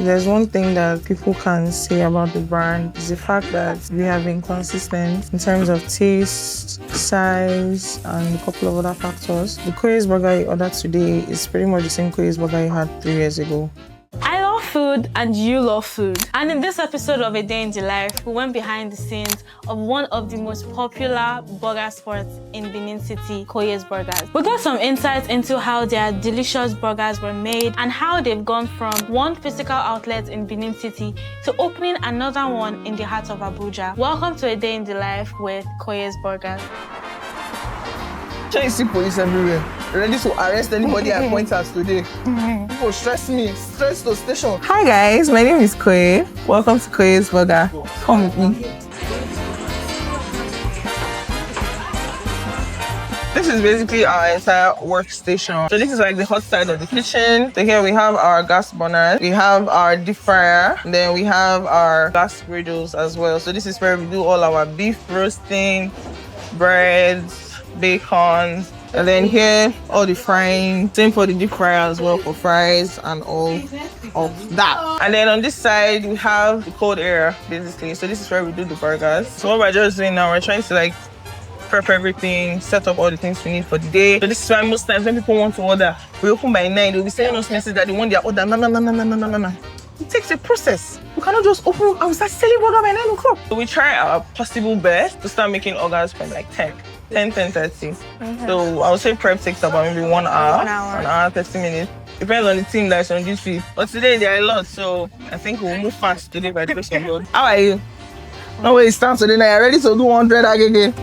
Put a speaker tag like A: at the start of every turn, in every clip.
A: there's one thing that people can say about the brand is the fact that we have been consistent in terms of taste, size, and a couple of other factors. The Koye's burger you ordered today is pretty much the same Koye's burger you had 3 years ago.
B: I love food and you love food. And in this episode of A Day in the Life, we went behind the scenes of one of the most popular burger spots in Benin City, Koye's Burgers. We got some insights into how their delicious burgers were made and how they've gone from one physical outlet in Benin City to opening another one in the heart of Abuja. Welcome to A Day in the Life with Koye's Burgers.
C: Can you see police everywhere? Ready to arrest anybody I point at today. People stress me. Stress to station.
A: Hi guys, my name is Koye. Welcome to Koye's Burger. Come with me. This is basically our entire workstation. So this is like the hot side of the kitchen. So here we have our gas burners, we have our deep fryer, and then we have our gas griddles as well. So this is where we do all our beef roasting, breads, bacon, and then here all the frying. Same for the deep fryer as well for fries and all of that. And then on this side we have the cold area basically. So this is where we do the burgers. So what we're just doing now, we're trying to like prep everything, set up all the things we need for the day. So this is why most times when people want to order, we open by 9, they'll be sending us messages that they want their order. No. It takes a process. We cannot just open and start selling burger by 9 o'clock. So we try our possible best to start making orders from like 10:30. So I would say prep takes about maybe 1 hour, 1 hour, 30 minutes. Depends on the team that's on duty. But today there are a lot, so I think we'll move fast today by the grace of God. How are you? No way, it's time today now. You're ready to do 100 again?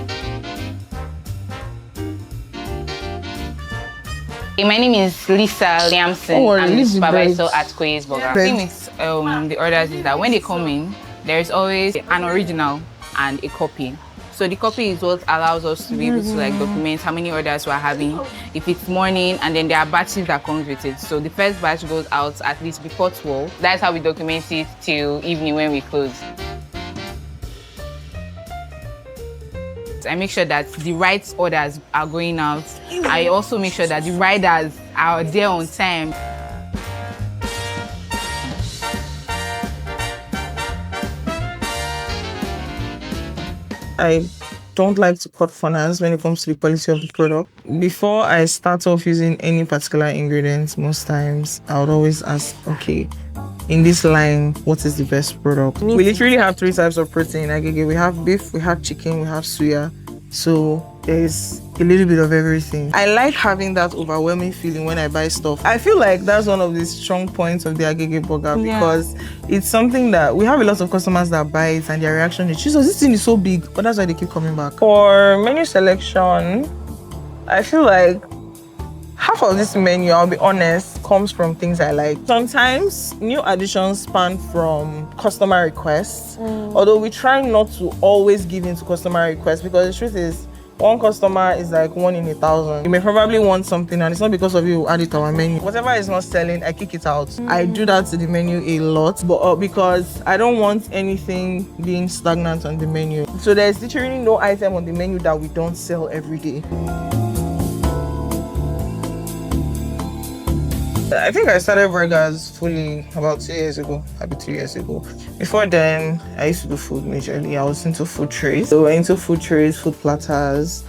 D: My name is Lisa Liamson. I'm the supervisor at Koye's Burger. The thing with the orders is that when they come in, there is always an original and a copy. So the copy is what allows us to be able to like document how many orders we're having, if it's morning, and then there are batches that comes with it. So the first batch goes out at least before 12. That's how we document it till evening when we close. I make sure that the right orders are going out. I also make sure that the riders are there on time.
A: I don't like to cut corners when it comes to the quality of the product. Before I start off using any particular ingredients, most times I would always ask, okay, in this line, what is the best product? We literally have 3 types of protein. We have beef, we have chicken, we have suya. So there's a little bit of everything. I like having that overwhelming feeling when I buy stuff. I feel like that's one of the strong points of the Agege burger because it's something that we have a lot of customers that buy it and their reaction is, Jesus, this thing is so big, but that's why they keep coming back. For menu selection, I feel like half of this menu, I'll be honest, comes from things I like. Sometimes new additions span from customer requests, although we try not to always give in to customer requests because the truth is, one customer is like 1 in 1,000. You may probably want something and it's not because of you add it to our menu. Whatever is not selling, I kick it out. I do that to the menu a lot, but because I don't want anything being stagnant on the menu. So there's literally no item on the menu that we don't sell every day. I think I started burgers fully about 2 years ago, maybe 3 years ago. Before then, I used to do food majorly. I was into food trays. So we're into food trays, food platters.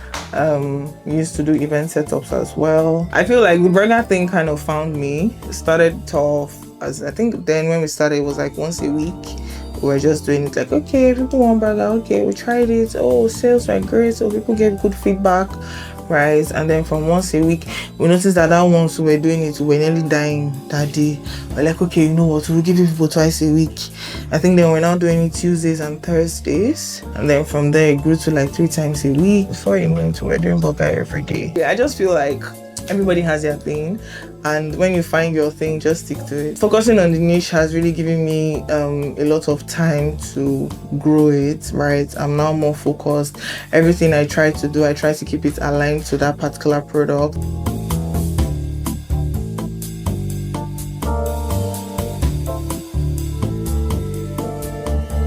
A: We used to do event setups as well. I feel like the burger thing kind of found me. It started off as, I think then when we started, it was like once a week. We were just doing it like, okay, people want burger, okay, we tried it. Oh, sales were great, so people gave good feedback. Right, and then from once a week, we noticed that once we were doing it, we were nearly dying that day. We're like, okay, you know what, we'll give people twice a week. I think then we're now doing it Tuesdays and Thursdays, and then from there it grew to like 3 times a week. Before you went to, we're doing burger every day. I just feel like everybody has their thing, and when you find your thing, just stick to it. Focusing on the niche has really given me a lot of time to grow it, right? I'm now more focused. Everything I try to do, I try to keep it aligned to that particular product.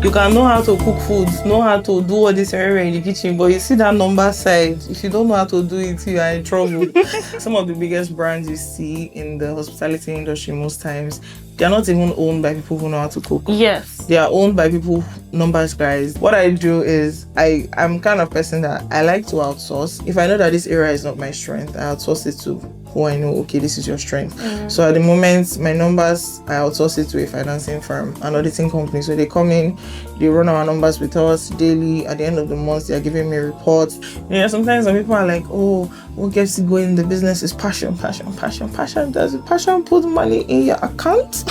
A: You can know how to cook food, know how to do all this area in the kitchen, but you see that number side, if you don't know how to do it, you are in trouble. Some of the biggest brands you see in the hospitality industry most times, they're not even owned by people who know how to cook.
B: Yes.
A: They are owned by people, numbers guys. What I do is, I'm kind of person that I like to outsource. If I know that this area is not my strength, I outsource it to who I know, okay, this is your strength. So at the moment, my numbers, I outsource it to a financing firm, an auditing company. So they come in, they run our numbers with us daily. At the end of the month, they're giving me reports. Sometimes some people are like, oh, what gets you going in the business is passion. Does passion put money in your account?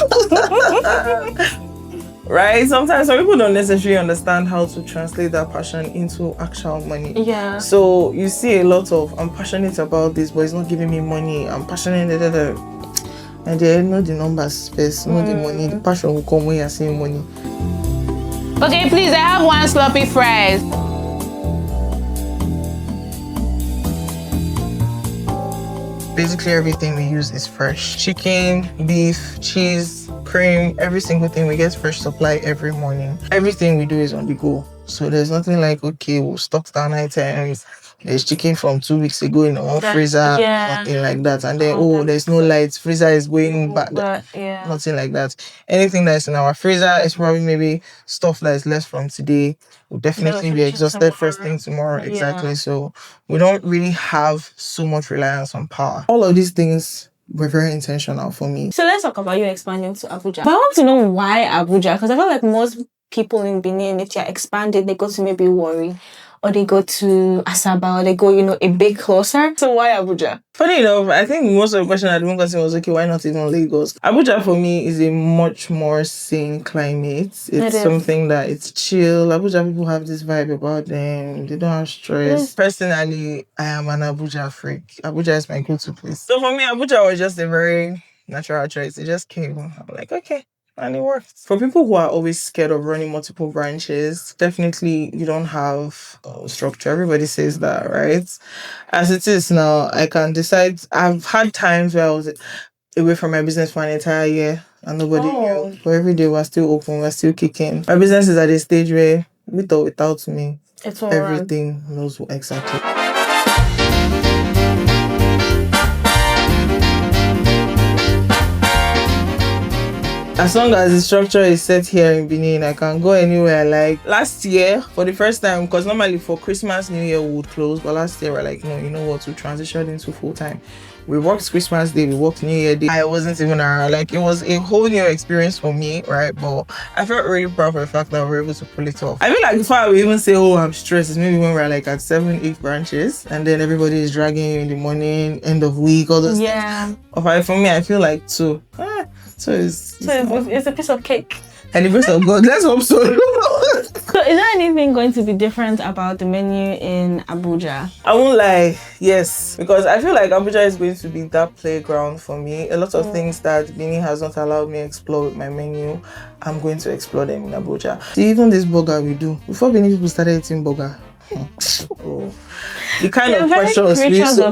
A: Right? Sometimes some people don't necessarily understand how to translate that passion into actual money.
B: Yeah.
A: So you see a lot of, I'm passionate about this, but it's not giving me money. I'm passionate, and they know the numbers first, know the money. The passion will come when you're seeing money.
D: Okay, please, I have one sloppy fries.
A: Basically, everything we use is fresh. Chicken, beef, cheese, cream, every single thing we get fresh supply every morning. Everything we do is on the go. So there's nothing like, okay, we'll stock down items. There's chicken from 2 weeks ago in our freezer, nothing like that. And then, there's no lights, freezer is going back. Nothing like that. Anything that's in our freezer is probably maybe stuff that is left from today. Will definitely be exhausted first thing tomorrow. Exactly. So we don't really have so much reliance on power. All of these things were very intentional for me.
B: So let's talk about you expanding to Abuja. But I want to know why Abuja, because I feel like most people in Benin, if they're expanded, they go to maybe Warri, or they go to Asaba, or they go, a bit closer. So why Abuja?
A: Funny enough, I think most of the question I'd been asking was, okay, why not even Lagos? Abuja for me is a much more sane climate. It's something that it's chill. Abuja people have this vibe about them. They don't have stress. Personally, I am an Abuja freak. Abuja is my go-to place. So for me, Abuja was just a very natural choice. It just came. I'm like, okay. And it worked. For people who are always scared of running multiple branches, definitely you don't have structure. Everybody says that, right? As it is now, I can decide. I've had times where I was away from my business for an entire year and nobody knew. But every day we're still open, we're still kicking. My business is at a stage where, with or without me, everything knows exactly. As long as the structure is set here in Benin, I can go anywhere I like. Last year, for the first time, because normally for Christmas, New Year, we would close. But last year, we're like, no, you know what? We transitioned into full-time. We worked Christmas Day, we worked New Year Day. I wasn't even around. Like, it was a whole new experience for me, right? But I felt really proud for the fact that we were able to pull it off. I feel like before I would even say, oh, I'm stressed, it's maybe when we're like at 7, 8 branches, and then everybody is dragging you in the morning, end of week, all those things. But for me, I feel like 2. So it's
B: a piece of cake.
A: And the grace of God, let's hope so.
B: So is there anything going to be different about the menu in Abuja?
A: I won't lie, yes. Because I feel like Abuja is going to be that playground for me. A lot of things that Benin has not allowed me to explore with my menu, I'm going to explore them in Abuja. See, even this burger we do, before Benin people started eating burger, the kind of questions we used to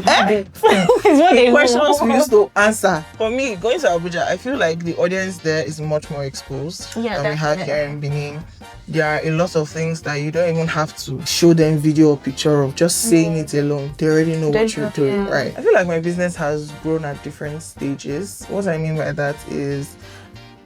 A: answer. For me, going to Abuja, I feel like the audience there is much more exposed than we have here in Benin. There are a lot of things that you don't even have to show them video or picture of. Just saying it alone, they already know what you're doing, right? I feel like my business has grown at different stages. What I mean by that is,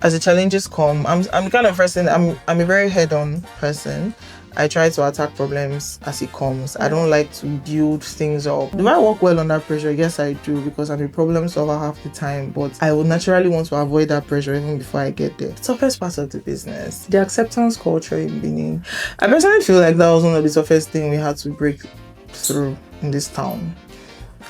A: as the challenges come, I'm the kind of person, I'm a very head-on person. I try to attack problems as it comes. I don't like to build things up. Do I work well under pressure? Yes, I do, because I'm a problem solver half the time. But I would naturally want to avoid that pressure even before I get there. The toughest part of the business, the acceptance culture in Benin. I personally feel like that was one of the toughest things we had to break through in this town.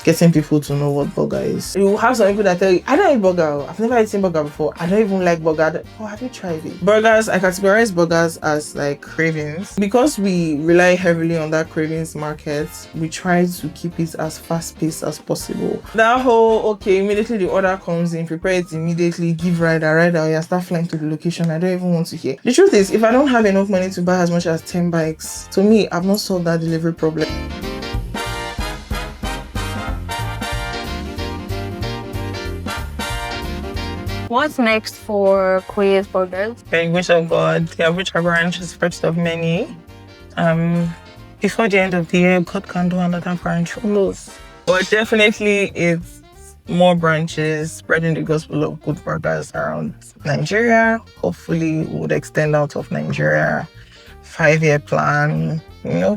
A: Getting people to know what burger is. You have some people that tell you, I don't eat burger. I've never eaten burger before. I don't even like burger. Oh, have you tried it? Burgers, I categorize burgers as like cravings. Because we rely heavily on that cravings market, we try to keep it as fast-paced as possible. That whole, okay, immediately the order comes in, prepare it immediately, give rider, you start flying to the location. I don't even want to hear. The truth is, if I don't have enough money to buy as much as 10 bikes, to me, I've not solved that delivery problem.
B: What's next for Koye's Burgers?
A: By the grace of God, the Abuja branch is first of many. Before the end of the year, God can do another branch. Who knows? But definitely, it's more branches, spreading the gospel of good burgers around Nigeria. Hopefully, we would extend out of Nigeria. 5-year plan,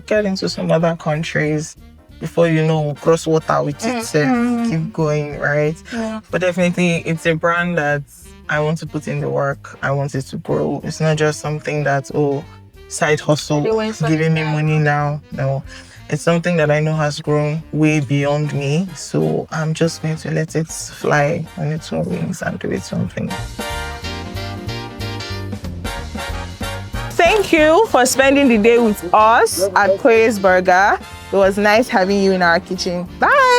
A: get into some other countries. Before you know, cross water with itself, keep going, right?
B: Yeah.
A: But definitely, it's a brand that I want to put in the work. I want it to grow. It's not just something that, side hustle, giving me money now. No, it's something that I know has grown way beyond me. So I'm just going to let it fly on its own wings and do it something. Thank you for spending the day with us at Koye's Burger. It was nice having you in our kitchen. Bye.